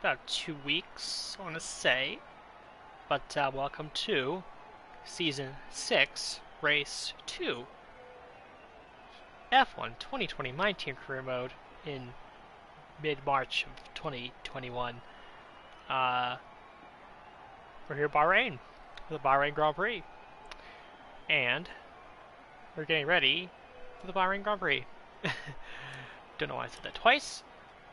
about 2 weeks, I want to say. But welcome to Season 6, Race 2, F1 2020 19 Career Mode in mid-March of 2021. Uh, we're here at Bahrain, the Bahrain Grand Prix. And we're getting ready for the Bahrain Grand Prix. Don't know why I said that twice.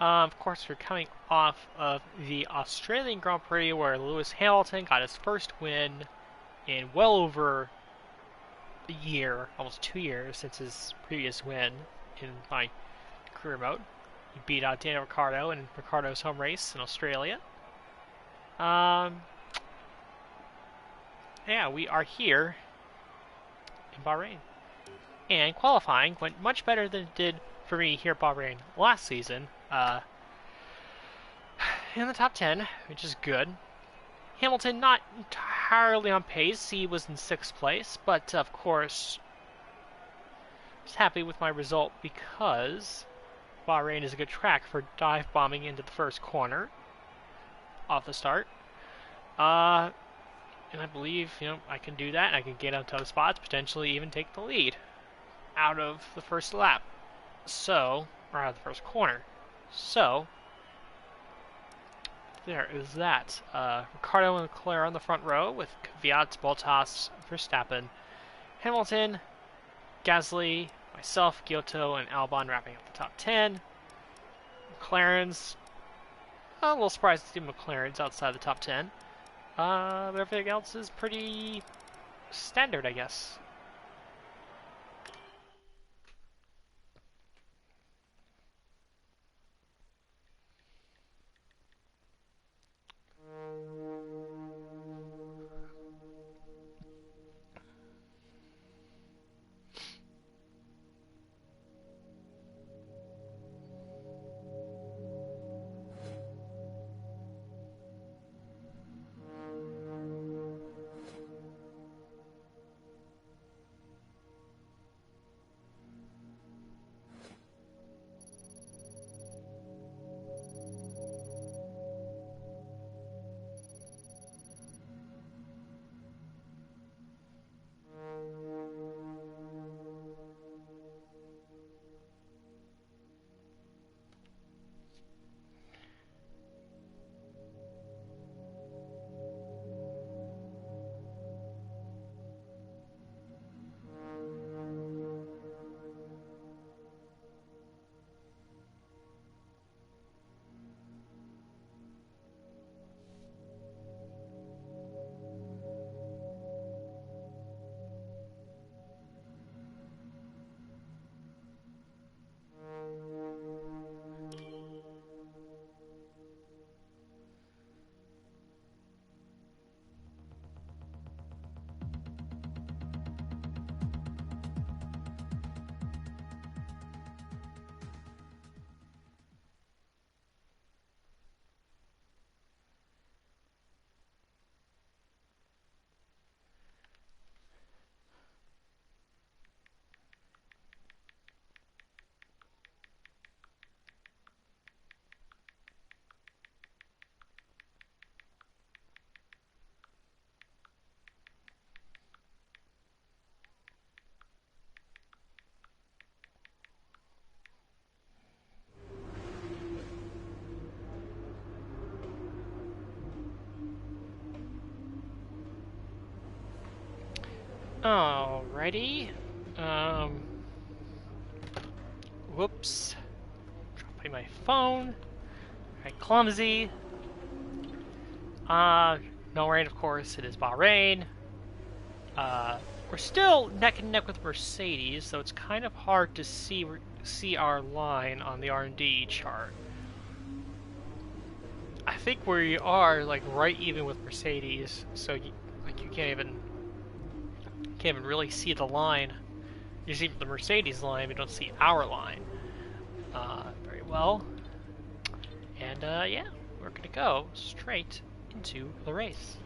Of course, we're coming off of the Australian Grand Prix where Lewis Hamilton got his first win in well over a year, almost 2 years since his previous win in my career mode. He beat out Daniel Ricciardo in Ricciardo's home race in Australia. Yeah, we are here in Bahrain. And qualifying went much better than it did for me here at Bahrain last season. In the top 10, which is good. Hamilton not entirely on pace. He was in 6th place, but of course, I was happy with my result because Bahrain is a good track for dive bombing into the first corner off the start. And I believe, I can do that. I can get onto other spots, potentially even take the lead out of the first lap. So, or out of the first corner. So, there is that. Ricciardo and Leclerc on the front row with Kvyat, Bottas, Verstappen, Hamilton, Gasly, myself, Giotto, and Albon wrapping up the top 10. McLaren's a little surprised to see McLaren's outside the top 10. But everything else is pretty standard, I guess. Alrighty. Whoops. Dropping my phone. Alright, clumsy. No rain, of course. It is Bahrain. We're still neck and neck with Mercedes, so it's kind of hard to see our line on the R&D chart. I think we are like right even with Mercedes, so you can't even really see the line. You see the Mercedes line, but you don't see our line very well. And yeah, we're gonna go straight into the race.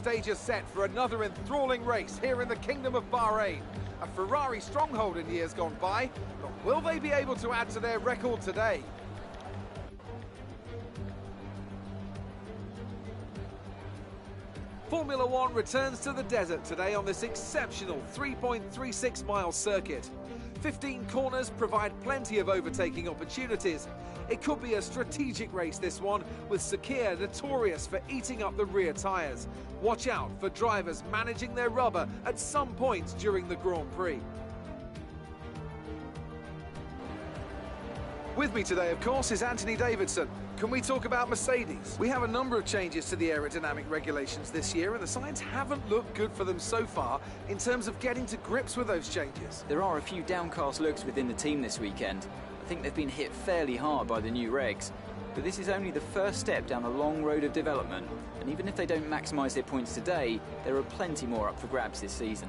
stage is set for another enthralling race here in the Kingdom of Bahrain. A Ferrari stronghold in years gone by, but will they be able to add to their record today? Formula One returns to the desert today on this exceptional 3.36 mile circuit. 15 corners provide plenty of overtaking opportunities. It could be a strategic race, this one, with Sakir notorious for eating up the rear tyres. Watch out for drivers managing their rubber at some points during the Grand Prix. With me today, of course, is Anthony Davidson. Can we talk about Mercedes? We have a number of changes to the aerodynamic regulations this year, and the signs haven't looked good for them so far in terms of getting to grips with those changes. There are a few downcast looks within the team this weekend. I think they've been hit fairly hard by the new regs. But this is only the first step down a long road of development, and even if they don't maximise their points today, there are plenty more up for grabs this season.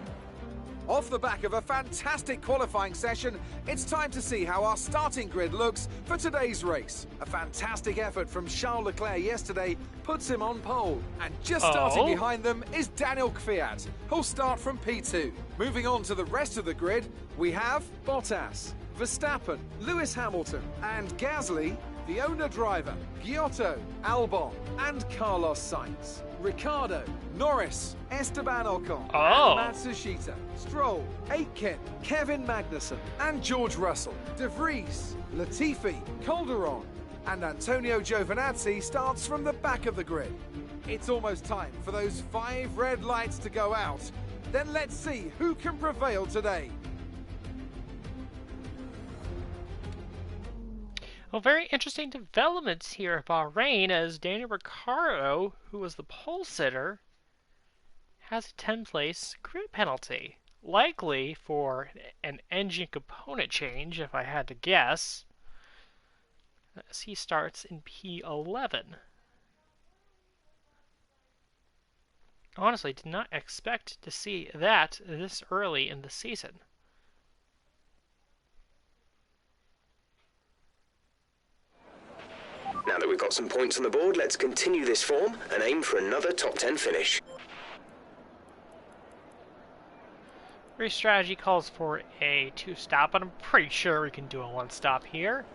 Off the back of a fantastic qualifying session, it's time to see how our starting grid looks for today's race. A fantastic effort from Charles Leclerc yesterday puts him on pole. And just starting behind them is Daniel Kvyat, who'll start from P2. Moving on to the rest of the grid, we have Bottas, Verstappen, Lewis Hamilton, and Gasly, the owner driver, Giotto, Albon, and Carlos Sainz. Ricciardo, Norris, Esteban Ocon, and Matsushita, Stroll, Aitken, Kevin Magnussen, and George Russell. De Vries, Latifi, Calderon, and Antonio Giovinazzi starts from the back of the grid. It's almost time for those 5 red lights to go out. Then let's see who can prevail today. Well, very interesting developments here at Bahrain as Daniel Ricciardo, who was the pole sitter, has a 10-place grid penalty. Likely for an engine component change, if I had to guess, as he starts in P11. Honestly, did not expect to see that this early in the season. Now that we've got some points on the board, let's continue this form and aim for another top 10 finish. Race strategy calls for a 2-stop, but I'm pretty sure we can do a 1-stop here.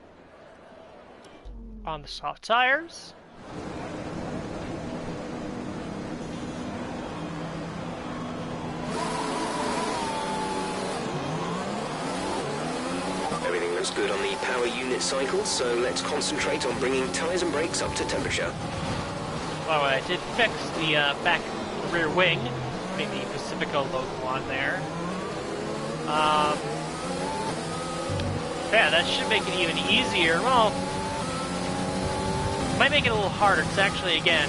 On the soft tires. Everything looks good on the power unit cycle, so let's concentrate on bringing tyres and brakes up to temperature. Well, I did fix the back rear wing, putting the Pacifico logo on there. Yeah, that should make it even easier. Well, it might make it a little harder. It's actually, again,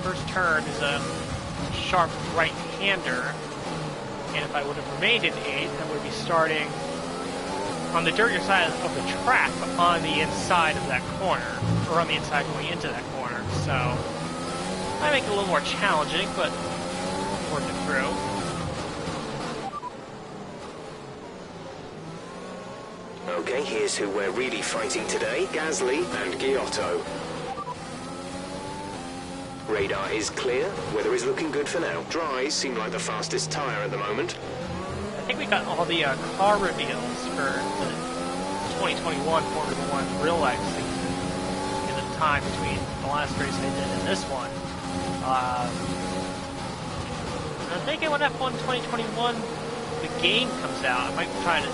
first turn is a sharp right-hander, and if I would have remained in 8th, I would be starting on the dirtier side of the track, but on the inside of that corner, or on the inside going into that corner. So, might make it a little more challenging, but work it through. Okay, here's who we're really fighting today, Gasly and Giotto. Radar is clear, weather is looking good for now. Dries seem like the fastest tyre at the moment. I think we got all the car reveals for the 2021 Formula One real life season in the time between the last race I did and this one. I'm thinking when F1 2021 the game comes out, I might try to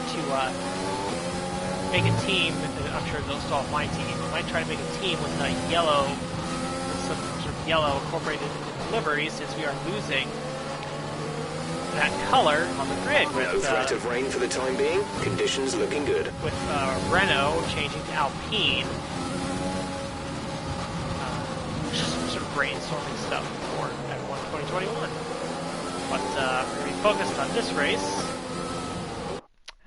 make a team. I'm sure they'll stall my team. I might try to make a team with yellow, some sort of yellow incorporated into the livery, since we are losing that color on the grid. With, no threat of rain for the time being. Conditions looking good. With Renault changing to Alpine. Just sort of brainstorming stuff for F1 2021. But we're going to be focused on this race.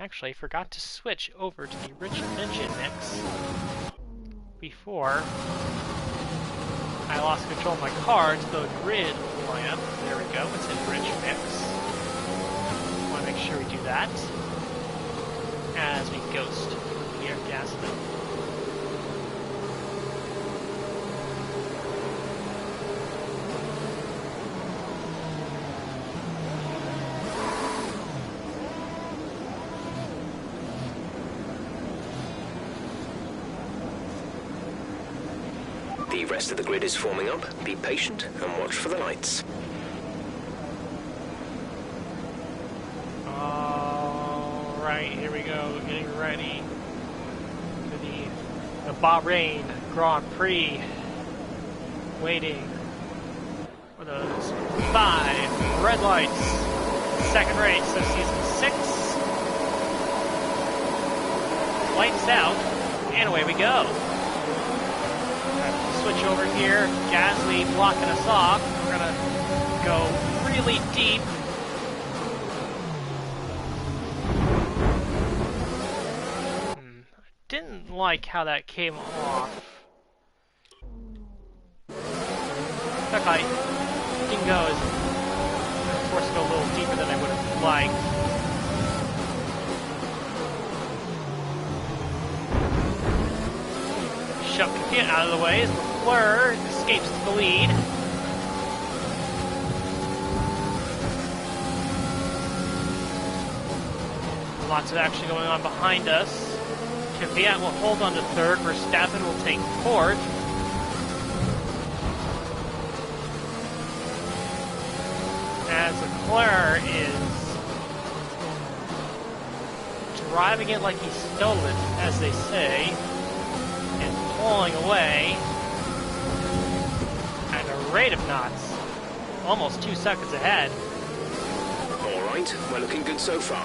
Actually, forgot to switch over to the rich engine mix before I lost control of my car to the grid lineup. There we go, it's in rich mix. Want to make sure we do that as we ghost here at Gasoline. rest of the grid is forming up. Be patient and watch for the lights. Alright, here we go. Getting ready for the Bahrain Grand Prix. Waiting for those 5 red lights. Second race of season 6. Lights out, and away we go. Switch over here. Gasly blocking us off. We're gonna go really deep. Didn't like how that came off. Look, I didn't go as forced to go a little deeper than I would have liked. Shove Kvyat out of the way as Leclerc escapes to the lead. Lots of action going on behind us. Kvyat will hold on to third, Verstappen will take fourth. As Leclerc is driving it like he stole it, as they say, and pulling away at a rate of knots, almost 2 seconds ahead. All right, we're looking good so far.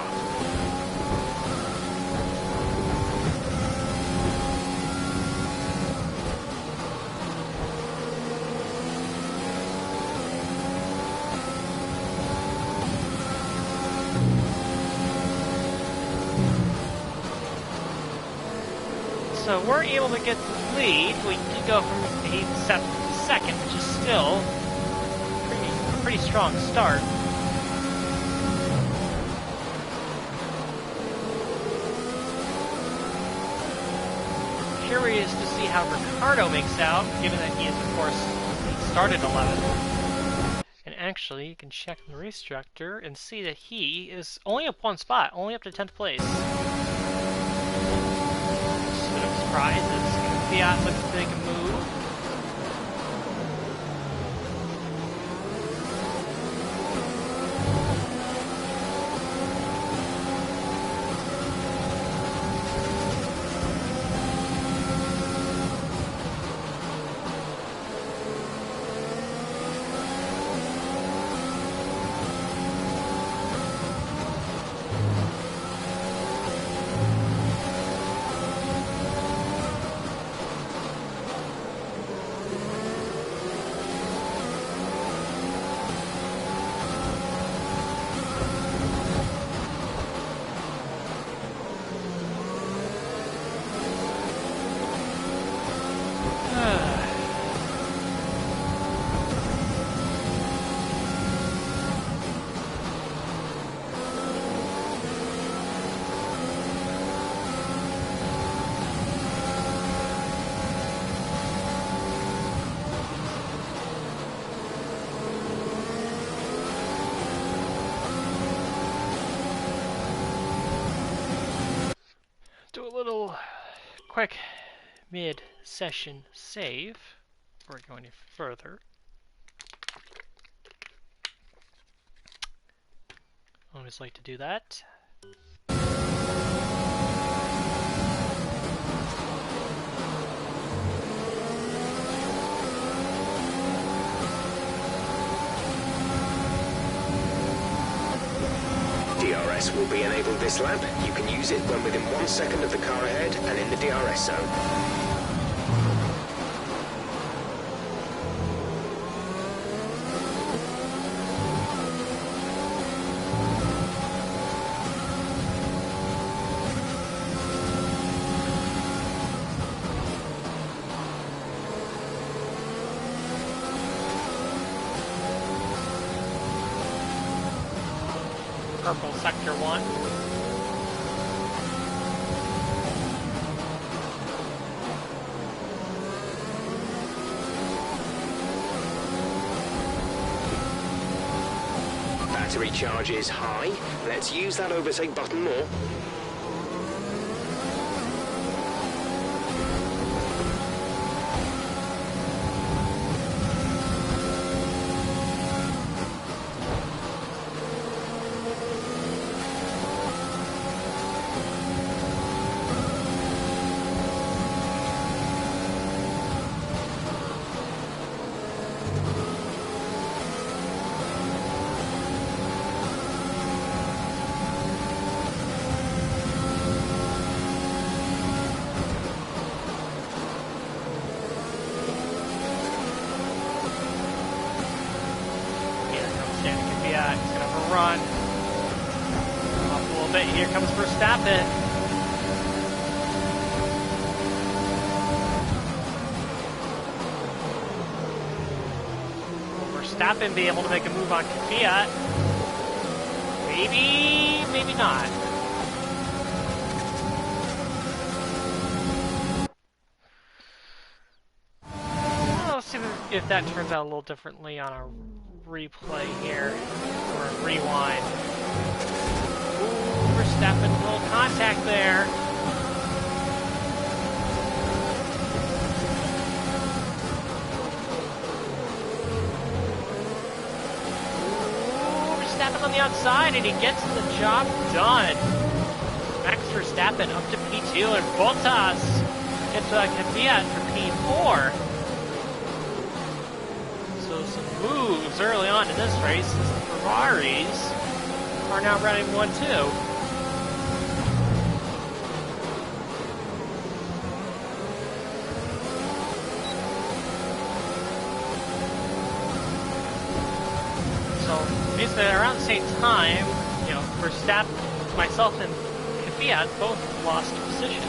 So we're able to get the lead. We did go from 8th to 2nd, which is still a pretty strong start. Curious to see how Ricciardo makes out, given that he is, of course, he started 11th. And actually, you can check the race director and see that he is only up 1 spot, only up to 10th place. Surprises. Kvyat looks to make a move. Do a little quick mid-session save before we go any further. Always like to do that. DRS will be enabled this lap. You can use it when within 1 second of the car ahead and in the DRS zone. Purple sector 1. Battery charge is high. Let's use that overtake button more. run. Off a little bit. Here comes Verstappen. Will Verstappen be able to make a move on Kvyat? Maybe, maybe not. Let's see if that turns out a little differently on a replay here, or a rewind. Ooh, Verstappen, a little contact there. Ooh, Verstappen on the outside, and he gets the job done. Max Verstappen up to P2, and Bottas gets Kvyat for P4. Some moves early on in this race as the Ferraris are now running 1-2. So basically around the same time, you know, Verstappen, myself and Kvyat both lost positions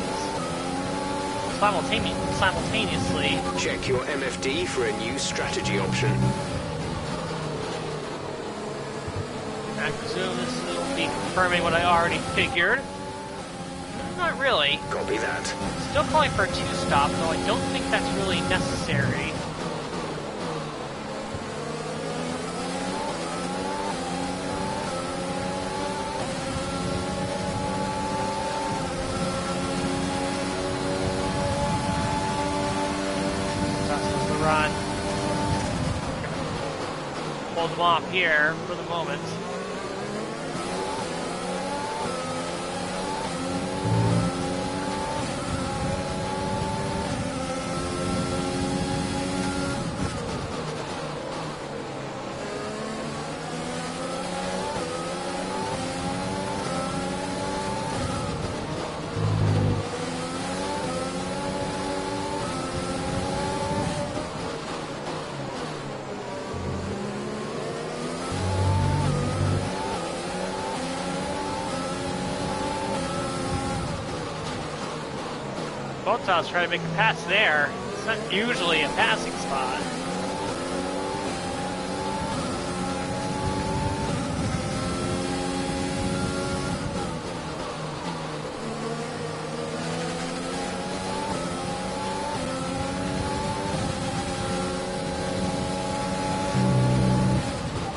simultaneously. Check your MFD for a new strategy option. I presume this will be confirming what I already figured. Not really. Copy that. Still calling for a two-stop, though I don't think that's really necessary. Run. Hold them off here for the moment. Bottas trying to make a pass there. It's not usually a passing spot.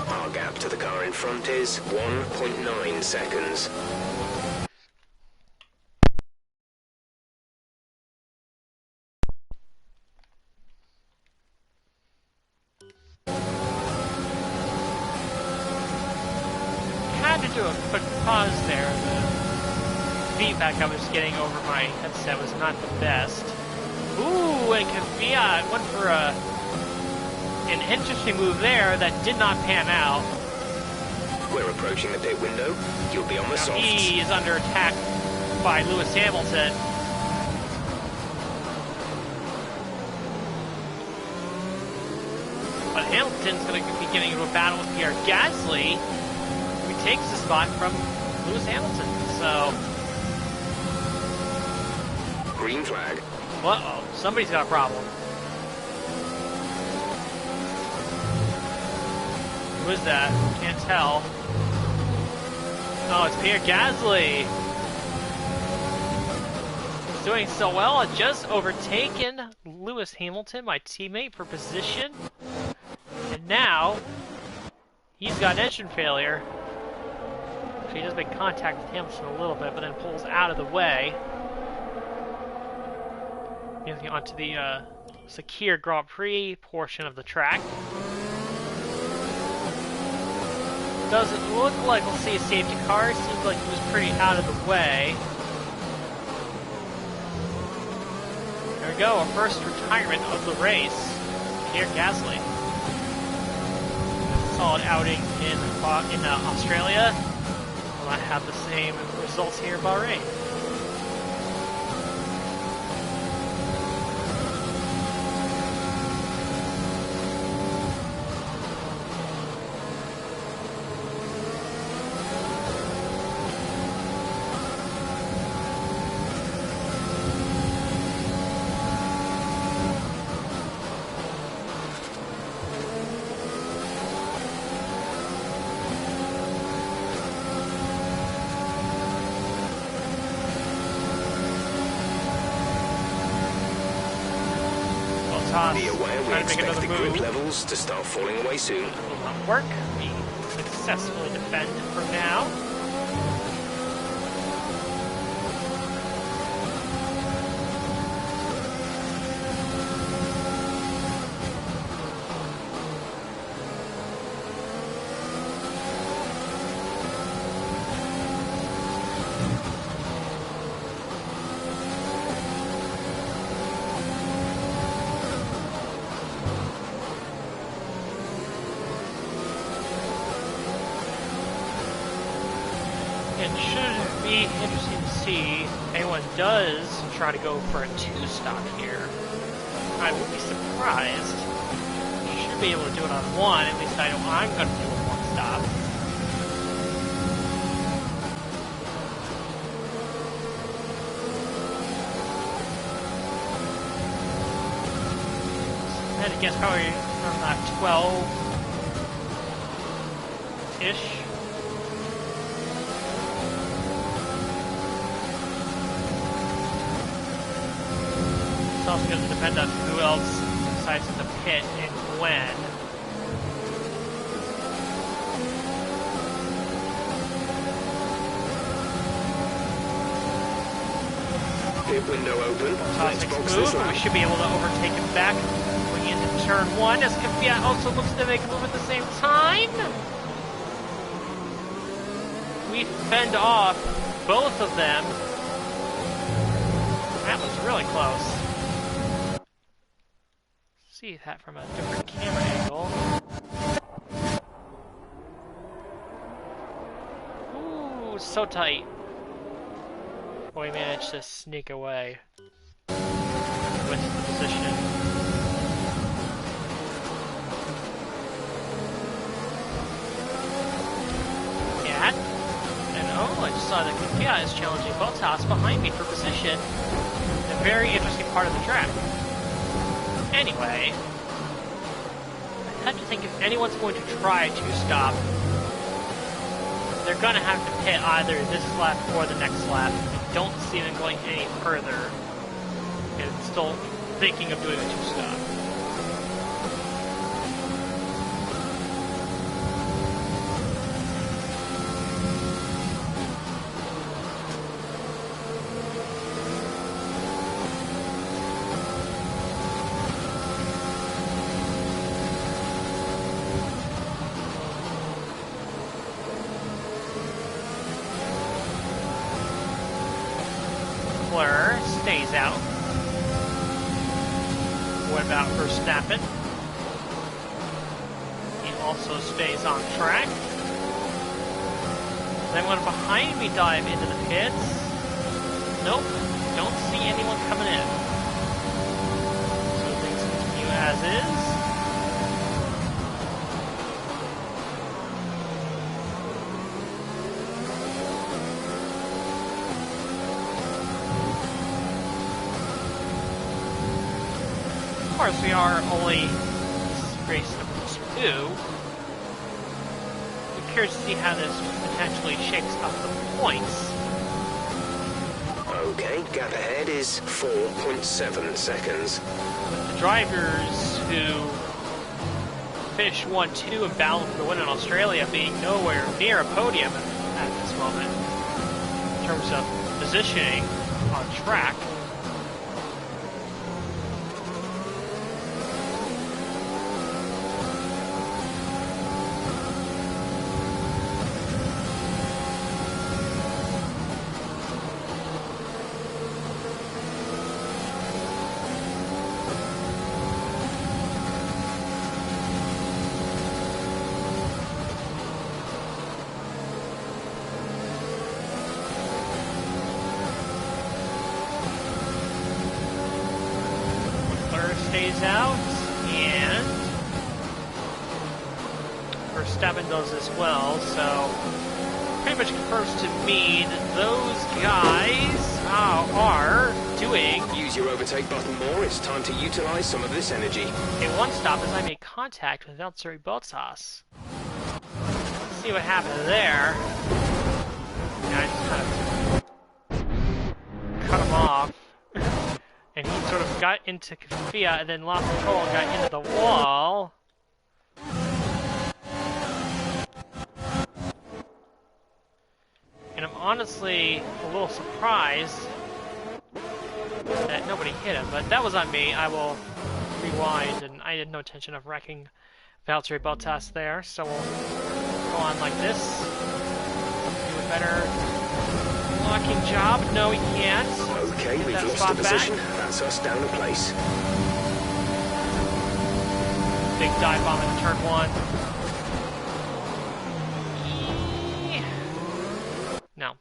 Our gap to the car in front is 1.9 seconds. Do a quick pause there. The feedback I was getting over my headset was not the best. Ooh, and Kvyat went for an interesting move there that did not pan out. We're approaching the pit window. You'll be on the softs. He is under attack by Lewis Hamilton. But Hamilton's going to be getting into a battle with Pierre Gasly. Takes the spot from Lewis Hamilton, so... Green flag. Uh-oh, somebody's got a problem. Who is that? Can't tell. Oh, it's Pierre Gasly. He's doing so well, just overtaken Lewis Hamilton, my teammate, for position. And now, he's got an engine failure. He does make contact with Hamilton a little bit, but then pulls out of the way. Getting onto the Sakir Grand Prix portion of the track. Doesn't look like we'll see a safety car. Seems like he was pretty out of the way. There we go, our first retirement of the race. Pierre Gasly. Solid outing in Australia. Will not have the same results here in Bahrain. player, we Trying to make expect the another grip move. levels to start falling away soon. Will not work. We successfully defend for now. It should be interesting to see if anyone does try to go for a 2-stop here. I would be surprised. You should be able to do it on 1, at least I know I'm going to do a 1-stop. I guess probably around 12-ish. It's also going to depend on who else decides to pit and when. Pit window open. Let's Toxic box move, this and we lap. should be able to overtake him back going into turn 1, as Kvyat also looks to make a move at the same time. We fend off both of them. That was really close. See that from a different camera angle. Ooh, so tight. We managed to sneak away with the position. Yeah. And oh, I just saw that Kvyat is challenging Bottas behind me for position. A very interesting part of the track. Anyway, I have to think if anyone's going to try to stop, they're going to have to pit either this lap or the next lap. I don't see them going any further. And still thinking of doing a 2-stop. Stays out. What about Verstappen? He also stays on track. Then one behind me dive into the pits. Nope, don't see anyone coming in. So things continue as is. Of course, we are only race number 2. I'm curious to see how this potentially shakes up the points. Okay, gap ahead is 4.7 seconds. The drivers who finished 1-2 and battled for the win in Australia being nowhere near a podium at this moment in terms of positioning on track. Stays out, and Verstappen does as well, so pretty much confirms to me that those guys are doing Use your overtake button more, it's time to utilize some of this energy. a 1-stop as I make contact with Valtteri Bottas. Let's see what happened there. And I just kind of cut him off. And he sort of got into Kafia and then lost control and got into the wall. And I'm honestly a little surprised that nobody hit him, but that was on me. I will rewind, and I had no intention of wrecking Valtteri Bottas there, so we'll go on like this. Do a better blocking job. No, he can't. Okay, Get we've that lost spot the position. back. That's us down a place. Big dive bomb into turn 1. No.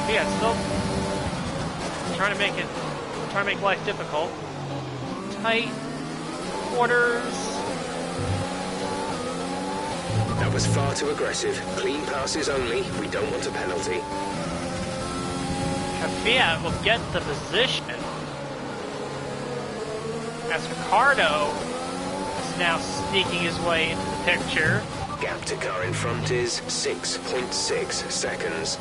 Yeah, still trying to make life difficult. Tight quarters. That was far too aggressive. Clean passes only. We don't want a penalty. Kvyat will get the position. As Ricardo is now sneaking his way into the picture. Gap to car in front is 6.6 seconds.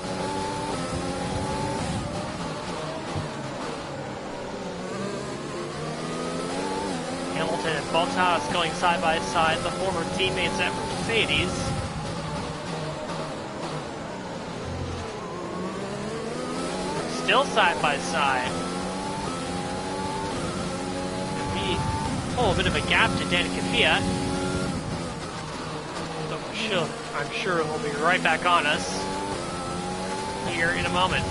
Hamilton and Bottas going side by side, the former teammates at Mercedes. Still side by side. A bit of a gap to Danny Kvyat. So I'm sure he'll be right back on us here in a moment.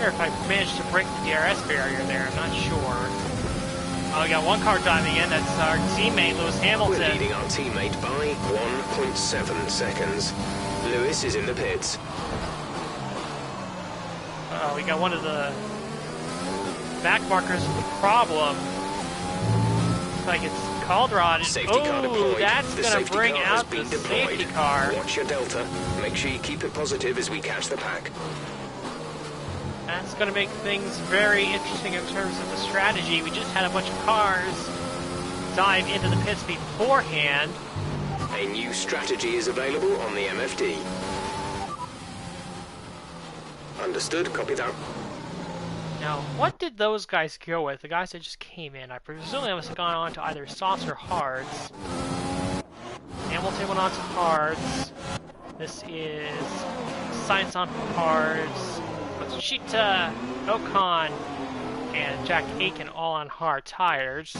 If I managed to break the DRS barrier there, I'm not sure. Oh, we got one car diving in. That's our teammate, Lewis Hamilton. We're leading our teammate by 1.7 seconds. Lewis is in the pits. Uh-oh, we got one of the back markers with the problem. Looks like it's Calderon. Safety car deployed. That's going to bring out the safety car. Watch your delta. Make sure you keep it positive as we catch the pack. That's going to make things very interesting in terms of the strategy. We just had a bunch of cars dive into the pits beforehand. A new strategy is available on the MFD. Understood, copy that. Now, what did those guys go with? The guys that just came in. I presume they must have gone on to either softs or hards. Hamilton went on to hards. This is Sainz on hards. Matsushita, Ocon, and Jack Aiken all on hard tires.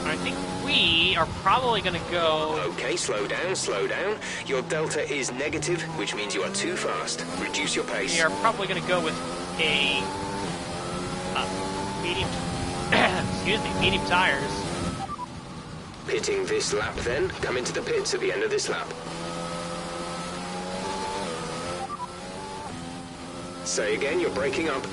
I think we are probably going to go... Okay, slow down, slow down. Your delta is negative, which means you are too fast. Reduce your pace. We are probably going to go with a medium... excuse me, medium tires. Pitting this lap then. Come into the pits at the end of this lap. Say again, you're breaking up.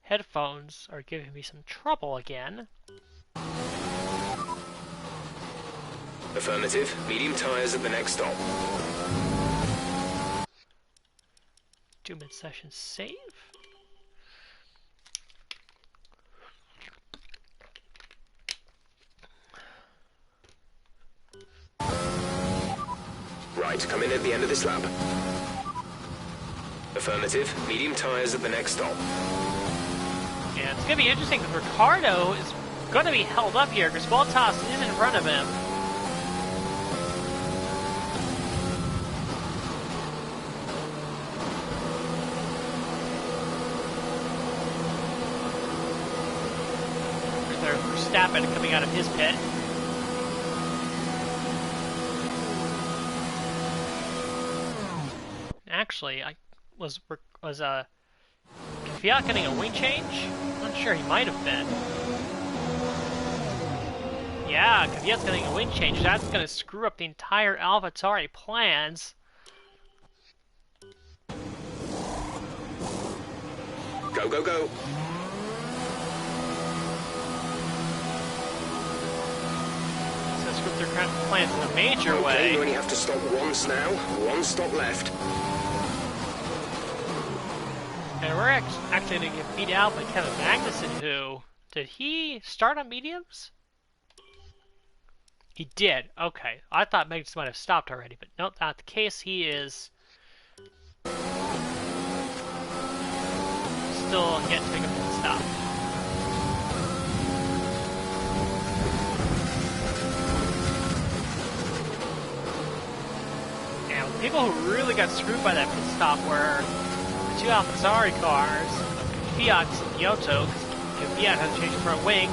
Headphones are giving me some trouble again. Affirmative. Medium tires at the next stop. Do mid-session save. Right, come in at the end of this lap. Affirmative. Medium tires at the next stop. And it's going to be interesting because Ricardo is going to be held up here because Bottas is in front of him. There's Verstappen coming out of his pit. actually. Was Kvyat getting a wing change? I'm not sure. He might have been. Yeah, Kvyat's getting a wing change. That's going to screw up the entire AlphaTauri plans. Go, go, go. So screw up their plans in a major Okay, way. you only have to stop once now. One stop left. And we're actually going to get beat out by Kevin Magnussen, who... Did he start on mediums? He did. Okay. I thought Magnussen might have stopped already, but nope, not the case. He is still yet to make a pit stop. And the people who really got screwed by that pit stop were the two AlphaTauri cars, Kvyat and Giotto, because Kvyat had to change the front wing,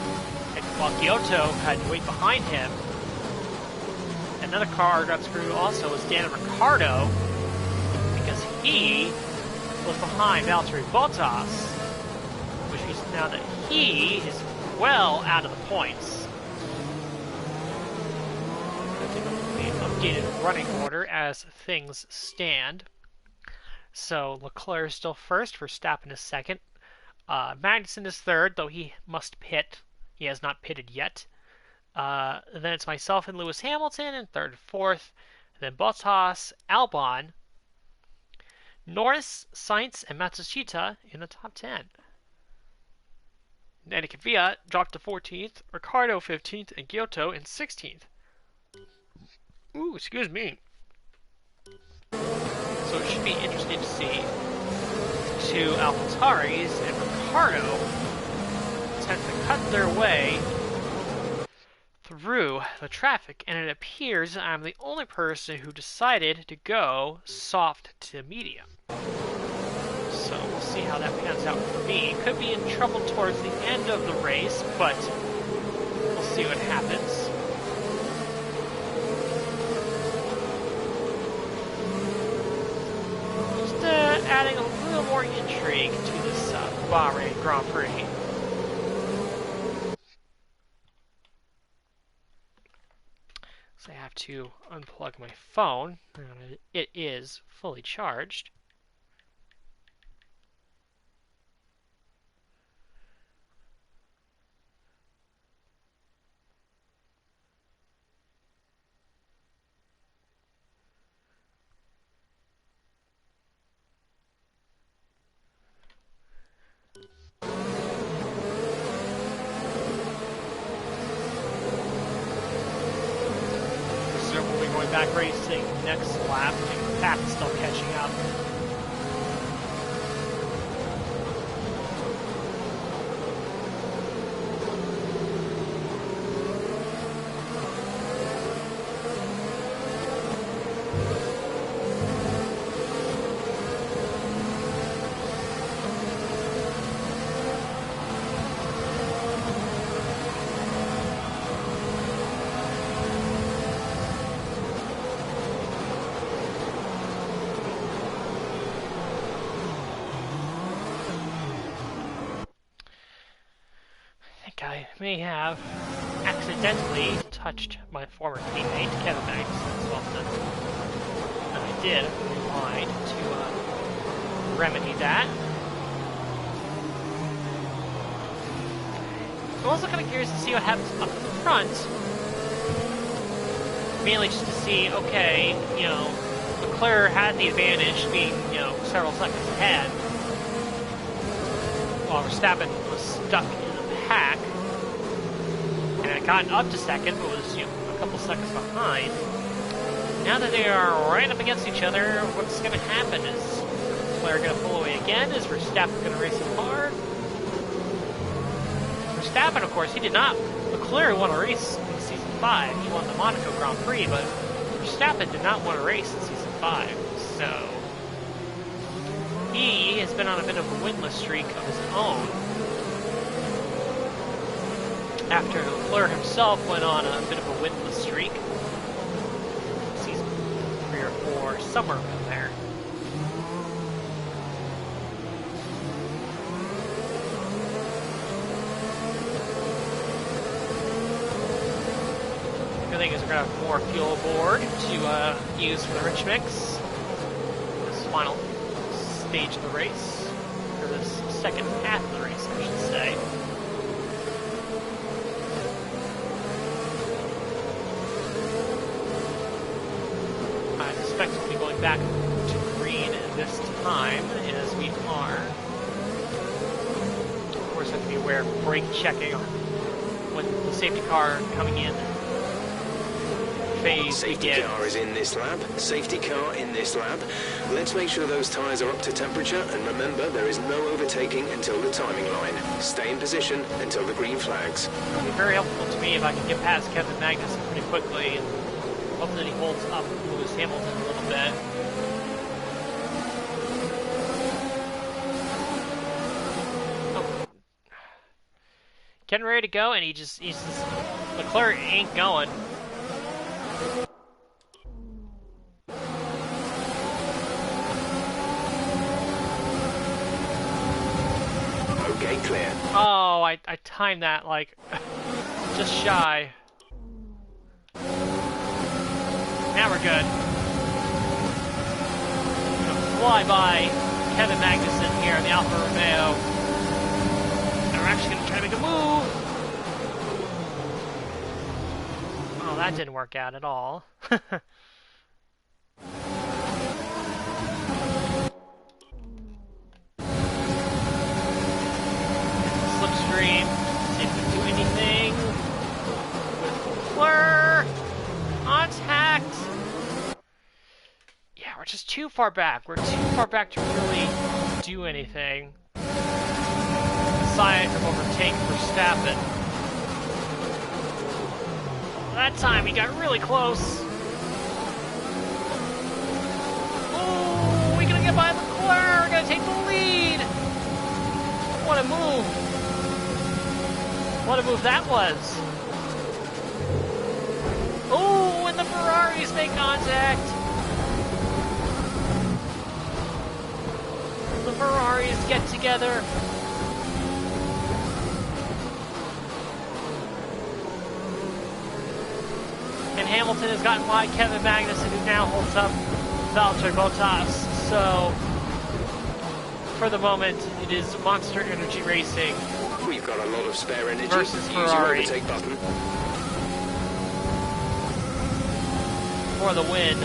and while Giotto had to wait behind him. Another car got screwed also was Daniel Ricciardo, because he was behind Valtteri Bottas, which means now that he is well out of the points. Let's take a look at the updated running order as things stand. So Leclerc is still first, Verstappen is second. Magnussen is third, though he must pit. He has not pitted yet. Then it's myself and Lewis Hamilton in third and fourth. And then Bottas, Albon, Norris, Sainz, and Matsushita in the top 10. Danny Kvyat dropped to 14th, Ricciardo 15th, and Giotto in 16th. Ooh, excuse me. So it should be interesting to see two AlphaTauris and Ricciardo attempt to cut their way through the traffic, and it appears I'm the only person who decided to go soft to medium. So we'll see how that pans out for me. Could be in trouble towards the end of the race, but we'll see what happens. Just adding a little more intrigue to this Bahrain Grand Prix. I have to unplug my phone. It is fully charged. Back racing next lap. Pat's still catching up. I may have accidentally touched my former teammate, Kevin Magnussen, so and I did rewind to remedy that. I'm also kind of curious to see what happens up front. Mainly just to see, okay, Leclerc had the advantage being, several seconds ahead, while Verstappen was stuck in the pack. And had gotten up to second, but was, a couple seconds behind. Now that they are right up against each other, what's going to happen? Is Leclerc going to pull away again? Is Verstappen going to race him hard? Verstappen, of course, he did not. Leclerc won a race in Season 5. He won the Monaco Grand Prix, but Verstappen did not win a race in Season 5. So, he has been on a bit of a winless streak of his own. After Leclerc himself went on a bit of a winless streak. Season 3 or 4, somewhere around there. good thing is we're going to have more fuel aboard to use for the rich mix. This final stage of the race, or this second half of the race, I should say. I suspect we'll be going back to green this time, as we are. Of course, have to be aware of brake checking when the safety car coming in phase Safety begins. car is in this lap. Safety car in this lap. Let's make sure those tyres are up to temperature, and remember, there is no overtaking until the timing line. Stay in position until the green flags. It'll be very helpful to me if I can get past Kevin Magnussen pretty quickly, and hopefully he holds up Lewis Hamilton a little bit. Oh. Getting ready to go, and he's just Leclerc ain't going. Okay, clear. Oh, I timed that like just shy. Now we're good. Gonna fly by Kevin Magnussen here in the Alfa Romeo. And we're actually gonna try to make a move. Oh, that didn't work out at all. Slipstream. See if we can do anything with Leclerc. Contact. Yeah, we're just too far back. We're too far back to really do anything. Aside from overtake Verstappen. That time he got really close. Oh, we're gonna get by Leclerc. We're gonna take the lead. What a move. What a move that was. Oh, and the Ferraris make contact. The Ferraris get together. And Hamilton has gotten by Kevin Magnussen, who now holds up Valtteri Bottas. So, for the moment, it is Monster Energy Racing. We've got a lot of spare energy. Versus Use your Ferrari. overtake button. For the win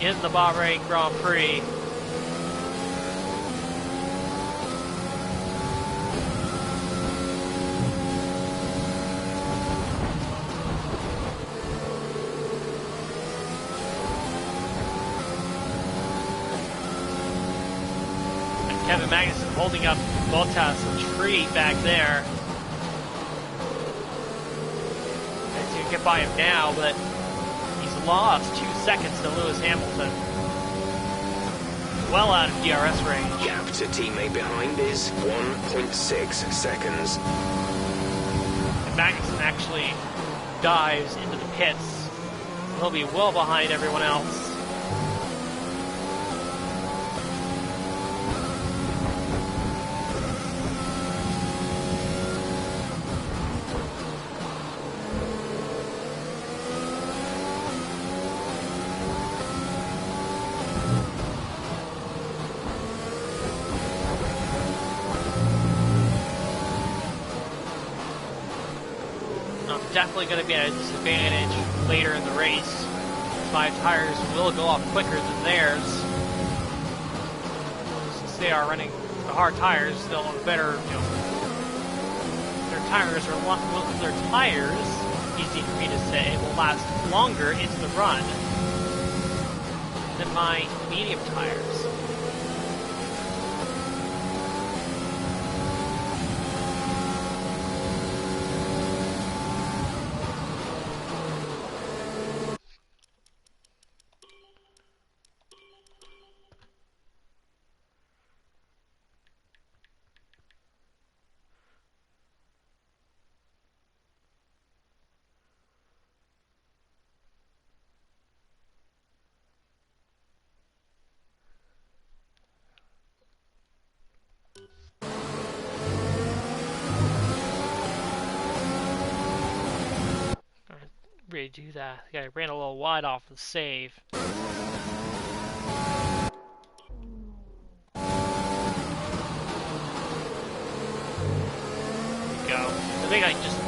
in the Bahrain Grand Prix. And Kevin Magnussen holding up Bottas a treat back there. As you can get by him now, but he's lost 2 seconds to Lewis Hamilton. Well out of DRS range. Gap to teammate behind is 1.6 seconds. And Magnussen actually dives into the pits. He'll be well behind everyone else. Definitely going to be at a disadvantage later in the race. My tires will go off quicker than theirs. Since they are running the hard tires, they'll have better, their tires, easy for me to say, will last longer into the run than my medium tires. redo that. Yeah, I ran a little wide off the save. There we go. I think I just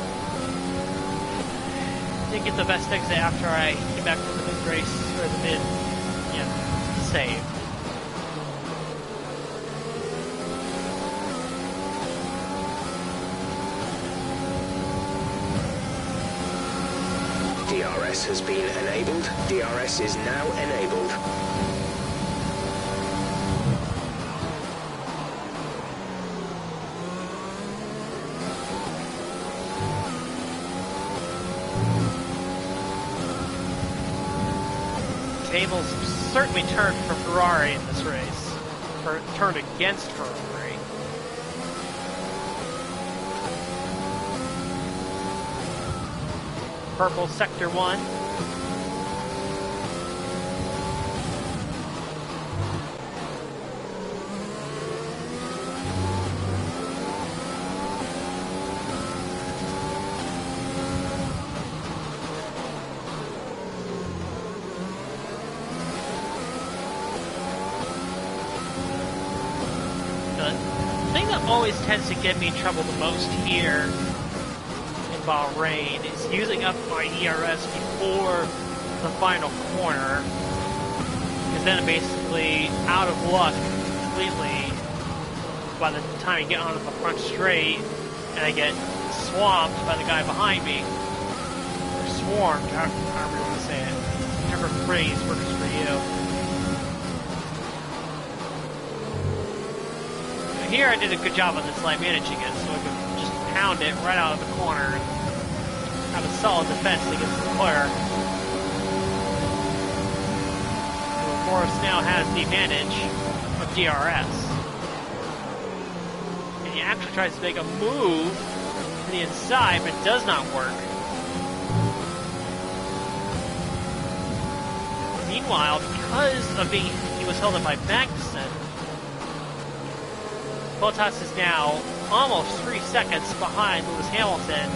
didn't get the best exit after I came back from the mid race, or the mid, save. DRS has been enabled. DRS is now enabled. Tables certainly turned for Ferrari in this race, or turned against Ferrari. Purple sector 1. The thing that always tends to get me in trouble the most here in Bahrain is using up my ERS before the final corner, because then I'm basically out of luck completely by the time I get onto the front straight and I get swamped by the guy behind me. Or swarmed, however you want to say it. Whichever phrase works for you. Here I did a good job on this line managing it, so I could just pound it right out of the corner and have a solid defense against Leclerc, who of course now has the advantage of DRS. And he actually tries to make a move to the inside, but it does not work. Meanwhile, because of he was held up by Magnussen, Bottas is now almost 3 seconds behind Lewis Hamilton.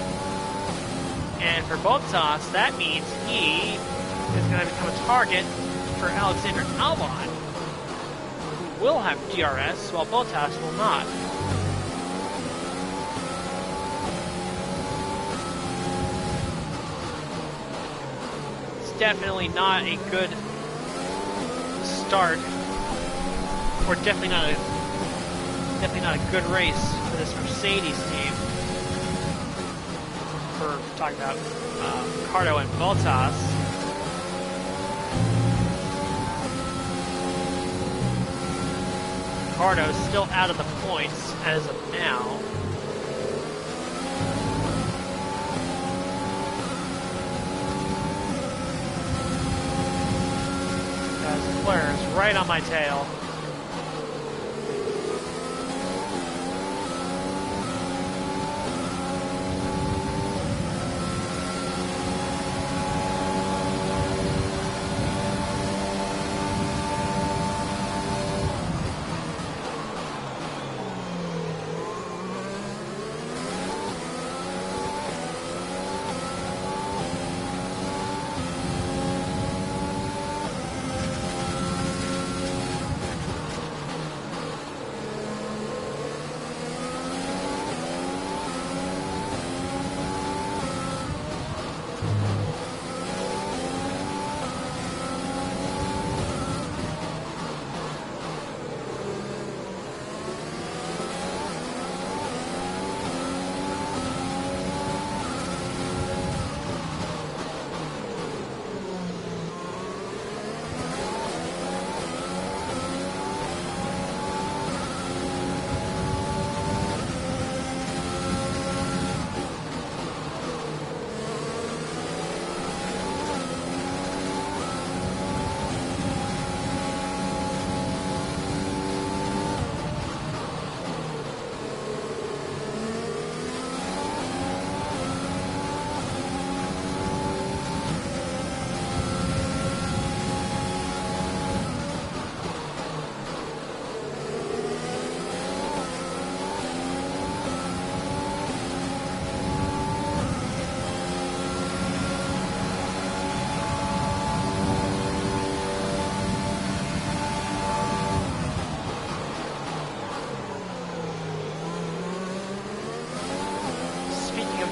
And for Bottas, that means he is going to become a target for Alexander Albon, who will have DRS, while Bottas will not. It's definitely not a good start, or definitely not a good race for this Mercedes team. For talking about Ricardo and Bottas. Ricardo is still out of the points as of now. As Leclerc is right on my tail.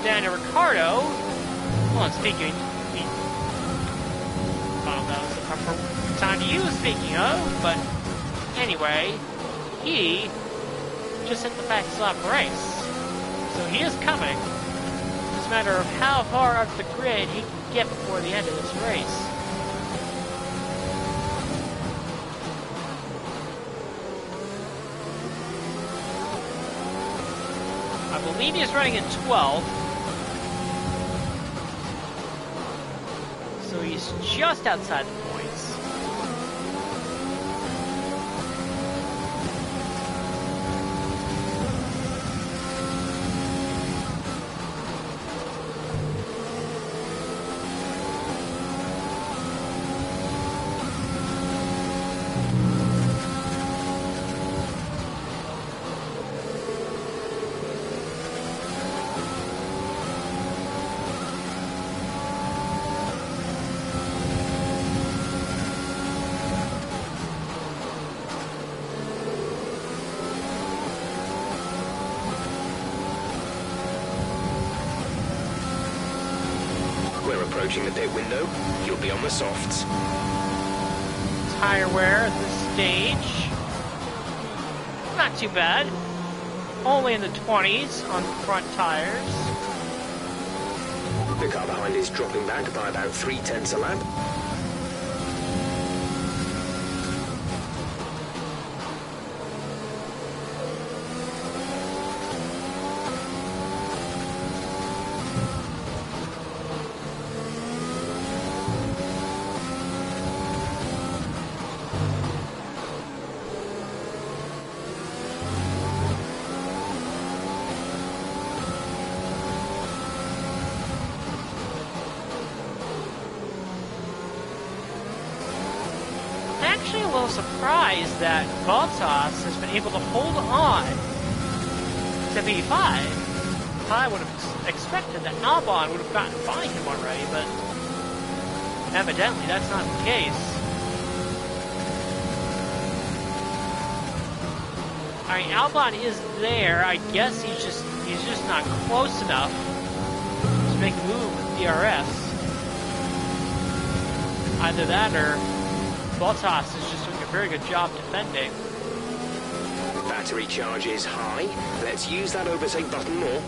Daniel Ricciardo, well, speaking, I don't know if that was the proper time to use speaking of, but anyway, he just hit the fastest lap race. So he is coming. It's a matter of how far up the grid he can get before the end of this race. I believe he's running in 12. So he's just outside the points. Approaching the pit window, you'll be on the softs. Tire wear at this stage. Not too bad. Only in the 20s on front tires. The car behind is dropping back by about 0.3 a lap. Actually a little surprised that Bottas has been able to hold on to P5. I would have expected that Albon would have gotten by him already, but evidently that's not the case. Alright, Albon is there. I guess he's just not close enough to make a move with DRS. Either that or Bottas is just doing a very good job defending. Battery charge is high. Let's use that overtake button more.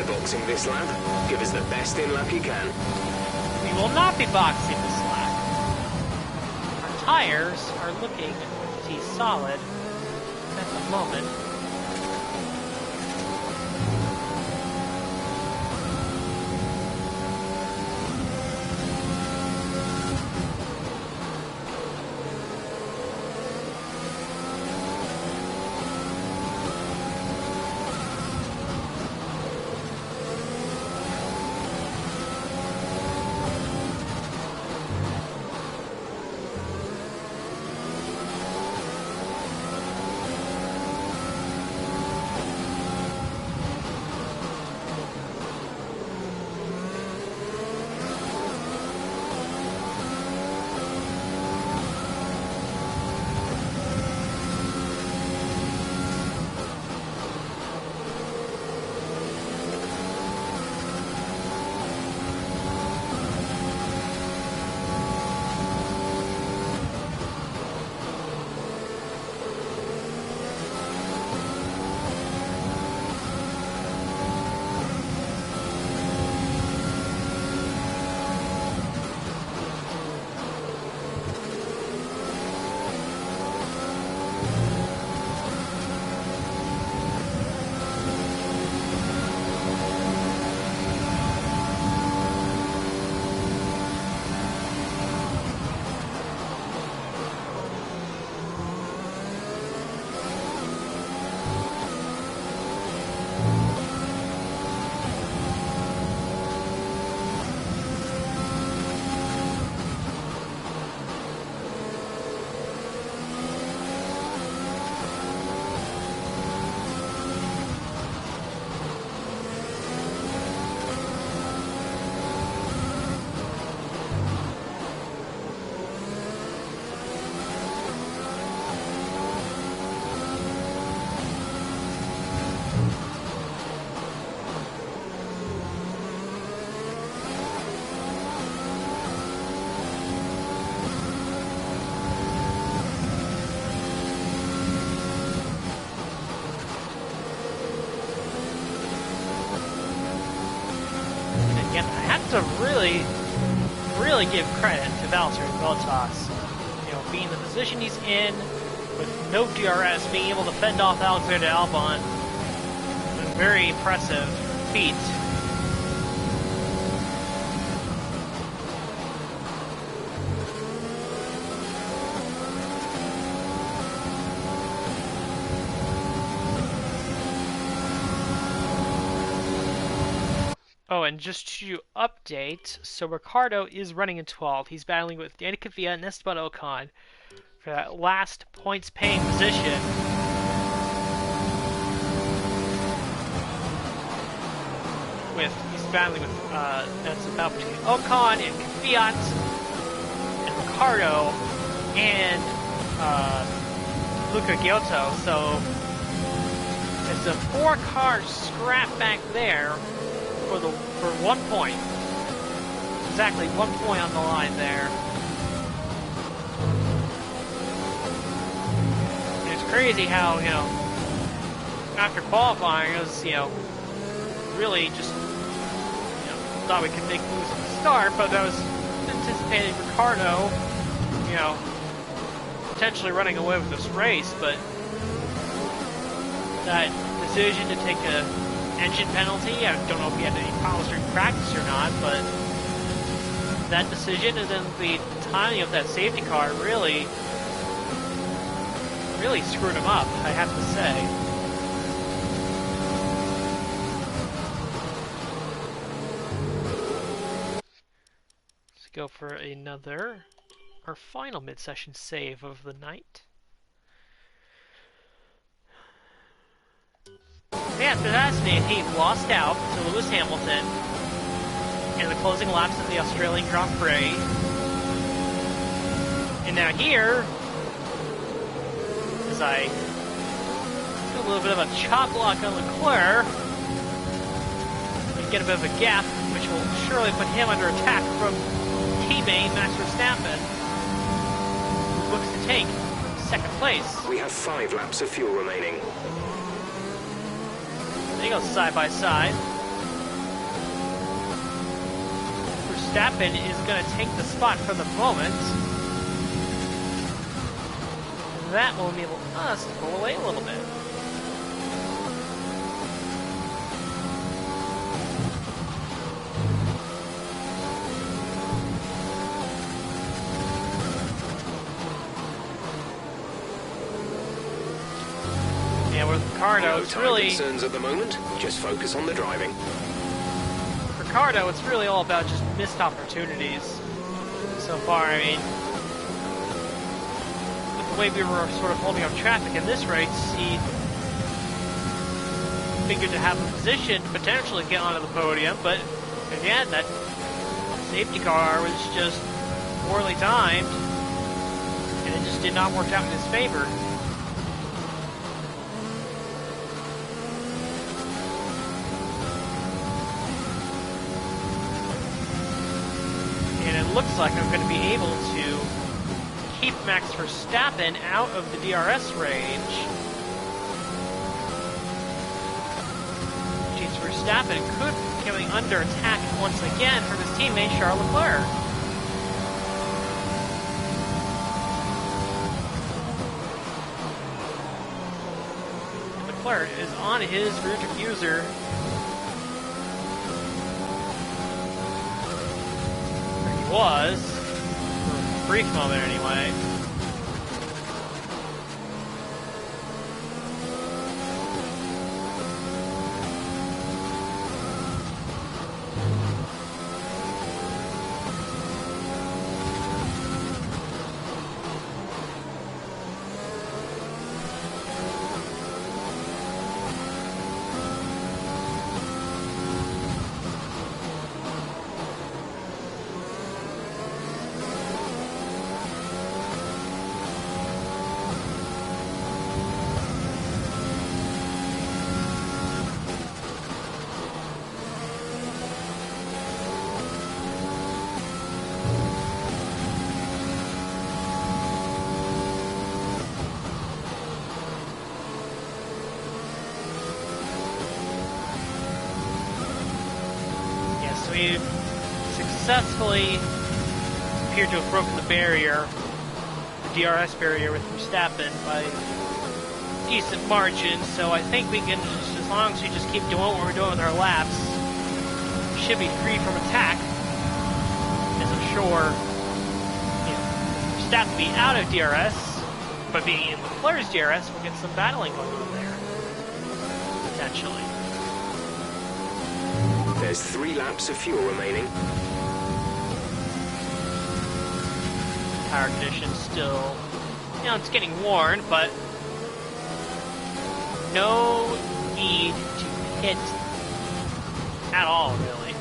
Boxing this lap. Give us the best in lap you can. We will not be boxing this lap. Our tires are looking pretty solid at the moment. again, I have to really give credit to Valtteri Bottas. You know, being the position he's in, with no DRS, being able to fend off Alexander Albon, a very impressive feat. Oh, and just to update, so Ricciardo is running in 12th. He's battling with Yannick Kvyat and Esteban Ocon for that last points-paying position. He's battling with that's about between Ocon and Kvyat and Ricciardo and Luca Giotto. So it's a 4-car scrap back there for 1 point. Exactly 1 point on the line there. And it's crazy how, you know, after qualifying, it was, you know, really just, you know, thought we could make moves at the start, but I was anticipating Ricciardo, you know, potentially running away with this race, but that decision to take a engine penalty, I don't know if he had any problems during practice or not, but that decision and then the timing of that safety car really screwed him up, I have to say. Let's go for our final mid-session save of the night. Yeah, 2008, he lost out to Lewis Hamilton in the closing laps of the Australian Grand Prix. And now here, as I do a little bit of a chop block on Leclerc, we get a bit of a gap, which will surely put him under attack from teammate Max Verstappen, who looks to take second place. We have 5 laps of fuel remaining. They go side by side. Verstappen is going to take the spot for the moment. And that will enable us to pull away a little bit. Yeah, with Ricciardo, it's really concerns at the moment. Just focus on the driving. Ricciardo, it's really all about just missed opportunities so far. I mean, with the way we were sort of holding up traffic in this race, he figured to have a position to potentially get onto the podium, but again, that safety car was just poorly timed, and it just did not work out in his favor. Looks like I'm going to be able to keep Max Verstappen out of the DRS range. James Verstappen could be coming under attack once again from his teammate Charles Leclerc. Leclerc is on his rear diffuser. Was, for a brief moment anyway. we successfully appear to have broken the barrier, the DRS barrier with Verstappen by a decent margin. So I think we can, just as long as we just keep doing what we're doing with our laps, we should be free from attack. As I'm sure, Verstappen be out of DRS, but being in Leclerc's DRS, we'll get some battling going on there, potentially. There's 3 laps of fuel remaining. Power conditions still, it's getting worn, but no need to hit at all, really.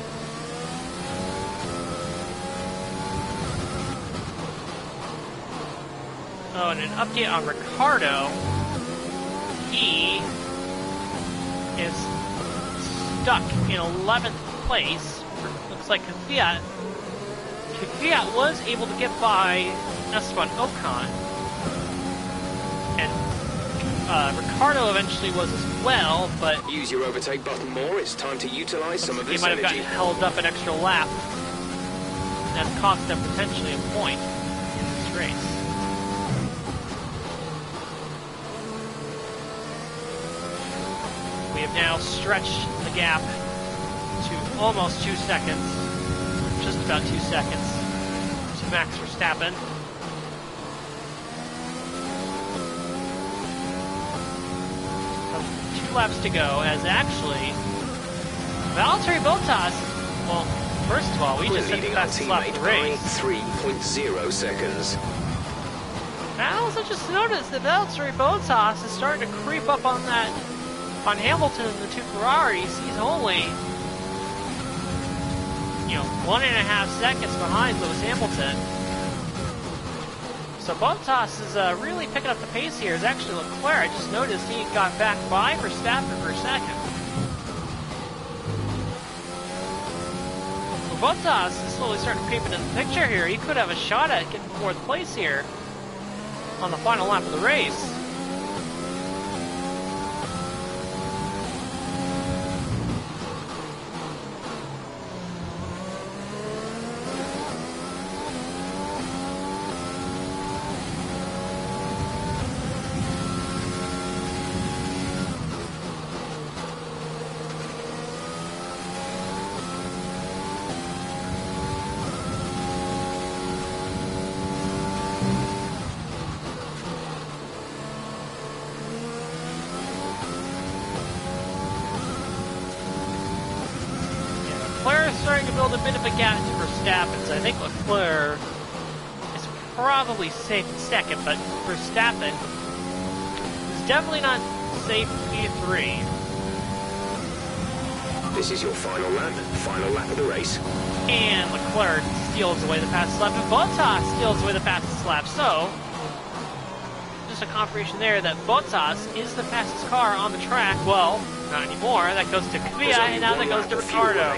Oh, and an update on Ricardo. He is stuck in 11th place. Looks like Kvyat was able to get by Esteban Ocon, and Ricardo eventually was as well, but Use your overtake button more. It's time to utilize some of he this might have energy. gotten held up an extra lap, and that's cost them potentially a point in this race. We have now stretched the gap to almost 2 seconds, just about 2 seconds, to Max Verstappen. So 2 laps to go, as actually Valtteri Bottas, well, first of all, we just hit the Leading our fastest lap of the race. teammate by 3.0 seconds. I also just noticed that Valtteri Bottas is starting to creep up on Hamilton and the 2 Ferraris. He's only, 1.5 seconds behind Lewis Hamilton. So Bottas is really picking up the pace here. It's actually Leclerc. I just noticed he got back by Verstappen for a second. Well, Bottas is slowly starting to creep into the picture here. He could have a shot at getting 4th place here on the final lap of the race. Starting to build a bit of a gap to Verstappen, so I think Leclerc is probably safe in second, but Verstappen is definitely not safe in P3. This is your final lap of the race. And Leclerc steals away the fastest lap, and Bottas steals away the fastest lap, so just a confirmation there that Bottas is the fastest car on the track. Well, not anymore. That goes to Kvyat, and now that goes to Ricardo.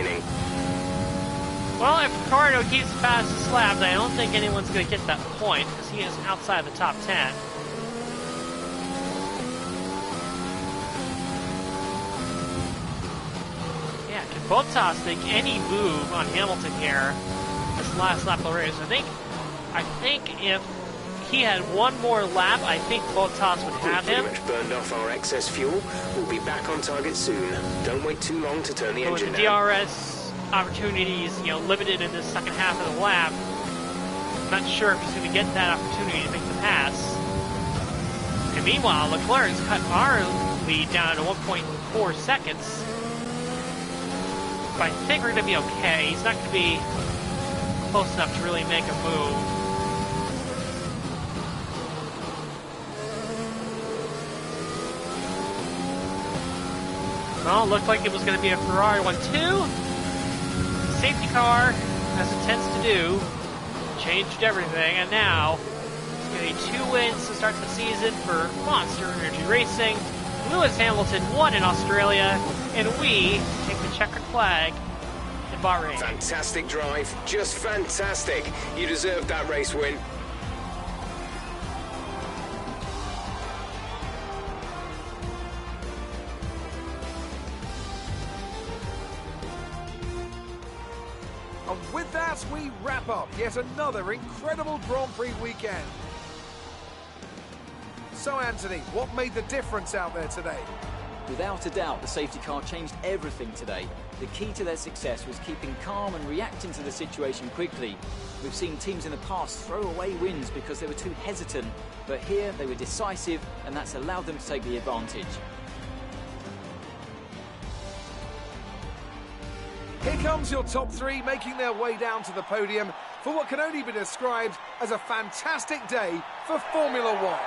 Well, if Ricardo keeps the fastest lap, I don't think anyone's going to get that point, because he is outside the top 10. Yeah, can Bottas make any move on Hamilton here this last lap of the race? I think if he had one more lap, I think Bottas would have him. We've pretty much burned off our excess fuel. We'll be back on target soon. Don't wait too long to turn the But engine with the down. DRS opportunities, limited in the second half of the lap, I'm not sure if he's going to get that opportunity to make the pass. And meanwhile, Leclerc's cut our lead down to 1.4 seconds. But I think we're going to be okay. He's not going to be close enough to really make a move. Well, it looked like it was going to be a Ferrari 1-2. Safety car, as it tends to do, changed everything, and now it's going to be 2 wins to start the season for Monster Energy Racing. Lewis Hamilton won in Australia, and we take the checkered flag in Bahrain. Fantastic drive, just fantastic. You deserved that race win. And with that, we wrap up yet another incredible Grand Prix weekend. So Anthony, what made the difference out there today? Without a doubt, the safety car changed everything today. The key to their success was keeping calm and reacting to the situation quickly. We've seen teams in the past throw away wins because they were too hesitant, but here they were decisive, and that's allowed them to take the advantage. Here comes your top three making their way down to the podium for what can only be described as a fantastic day for Formula One.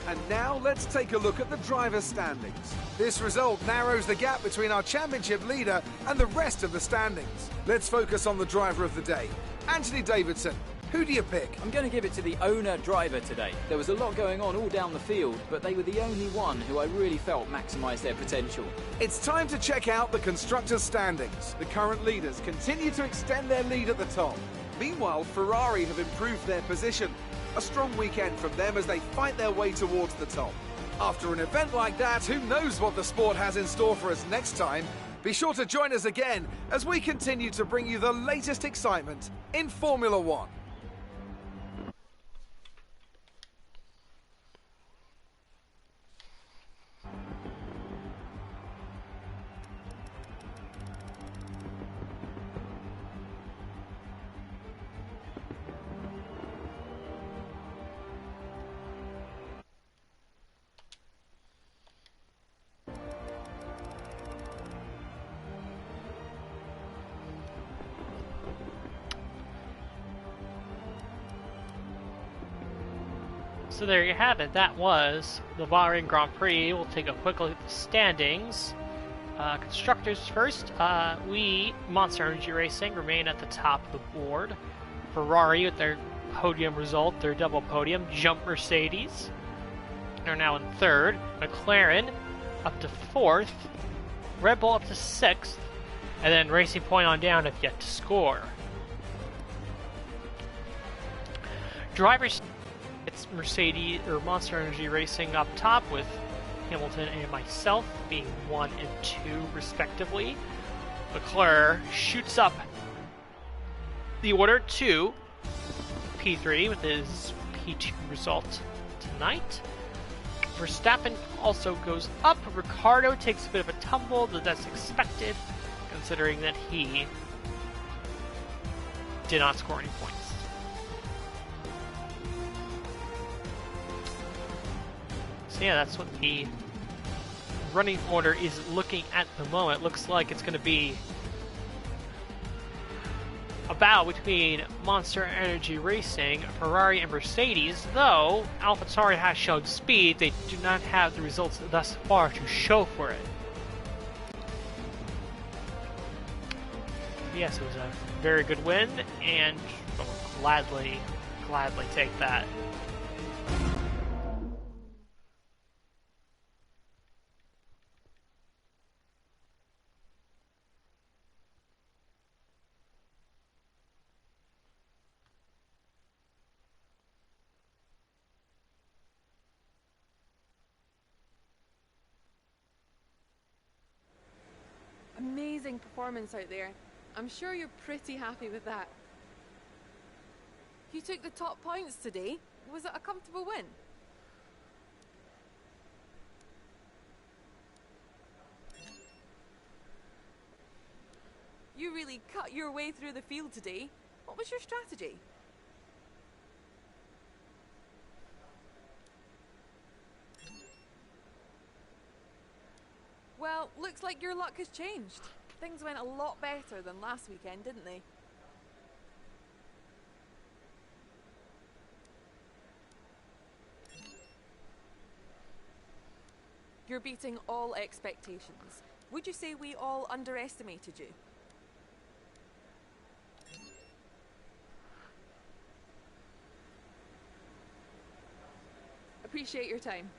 And now let's take a look at the driver's standings. This result narrows the gap between our championship leader and the rest of the standings. Let's focus on the driver of the day. Anthony Davidson, who do you pick? I'm going to give it to the owner-driver today. There was a lot going on all down the field, but they were the only one who I really felt maximised their potential. It's time to check out the constructors' standings. The current leaders continue to extend their lead at the top. Meanwhile, Ferrari have improved their position. A strong weekend from them as they fight their way towards the top. After an event like that, who knows what the sport has in store for us next time? Be sure to join us again as we continue to bring you the latest excitement in Formula One. So there you have it. That was the Bahrain Grand Prix. We'll take a quick look at the standings. Constructors first. Monster Energy Racing, remain at the top of the board. Ferrari with their podium result, their double podium. Jump Mercedes are now in third. McLaren up to fourth. Red Bull up to sixth. And then Racing Point on down have yet to score. Drivers, it's Mercedes or Monster Energy Racing up top with Hamilton and myself being 1 and 2 respectively. Leclerc shoots up the order to P3 with his P2 result tonight. Verstappen also goes up. Ricciardo takes a bit of a tumble, but that's expected considering that he did not score any points. So yeah, that's what the running order is looking at the moment. Looks like it's going to be a battle between Monster Energy Racing, Ferrari, and Mercedes, though AlphaTauri has shown speed. They do not have the results thus far to show for it. Yes, it was a very good win, and we'll gladly take that. Amazing performance out there. I'm sure you're pretty happy with that. You took the top points today. Was it a comfortable win? You really cut your way through the field today. What was your strategy? Well, looks like your luck has changed. Things went a lot better than last weekend, didn't they? You're beating all expectations. Would you say we all underestimated you? Appreciate your time.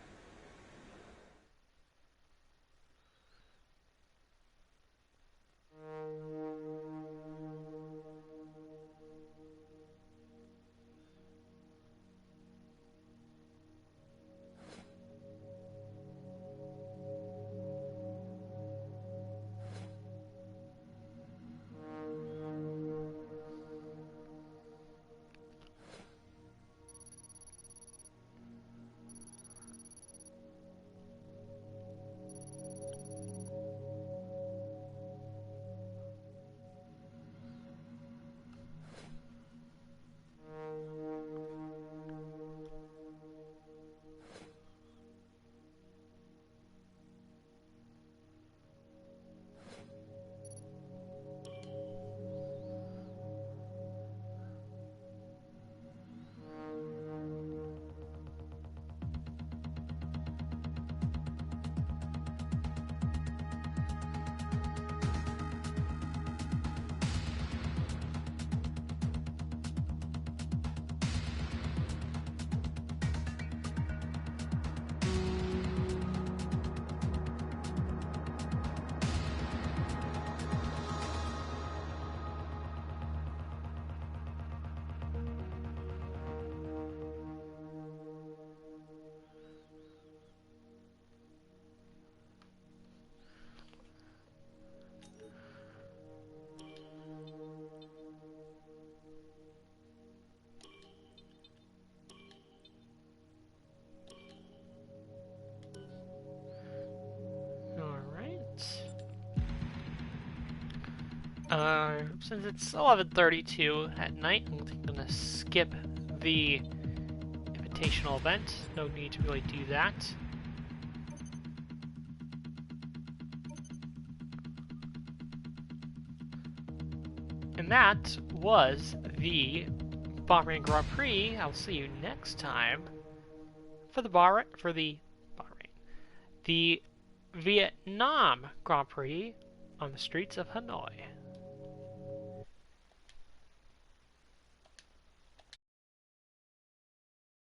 Since it's 11:32 at night, I'm gonna skip the invitational event. No need to really do that. And that was the Bahrain Grand Prix. I'll see you next time for the Vietnam Grand Prix on the streets of Hanoi.